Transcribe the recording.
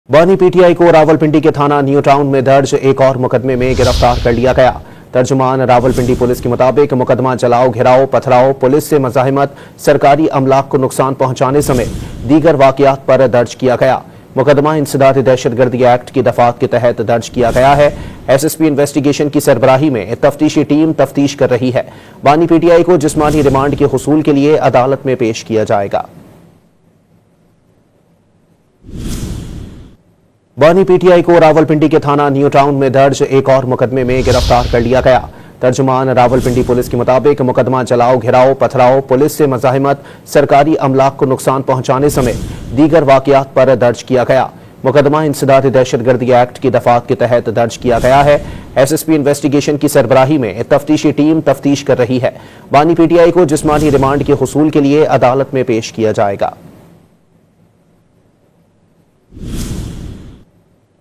बानी पीटीआई को रावलपिंडी के थाना न्यू टाउन में दर्ज एक और मुकदमे में गिरफ्तार कर लिया गया। तर्जुमान रावलपिंडी पुलिस के मुताबिक मुकदमा जलाओ, घेराव, पथराव, पुलिस से मज़ाहिमत, सरकारी अमलाक को नुकसान पहुंचाने समेत दीगर वाक़यात पर दर्ज किया गया। मुकदमा इंसदाद दहशतगर्दी एक्ट की दफात के तहत दर्ज किया गया है। एसएसपी इन्वेस्टिगेशन की सरबराही में तफ्तीशी टीम तफ्तीश कर रही है। बानी पीटीआई को जिस्मानी रिमांड के हुसूल के लिए अदालत में पेश किया जाएगा। बानी पीटीआई को रावलपिंडी के थाना न्यू टाउन में दर्ज एक और मुकदमे में गिरफ्तार कर लिया गया। तर्जुमान रावलपिंडी पुलिस के मुताबिक मुकदमा जलाओ, घेराव, पथराव, पुलिस से मज़ाहिमत, सरकारी अमलाक को नुकसान पहुंचाने समेत दीगर वाक़यात पर दर्ज किया गया। मुकदमा इंसदाद दहशतगर्दी एक्ट की दफात के तहत दर्ज किया गया है। एसएसपी इन्वेस्टिगेशन की सरबराही में तफ्तीशी टीम तफ्तीश कर रही है। बानी पीटीआई को जिस्मानी रिमांड के हुसूल के लिए अदालत में पेश किया जाएगा।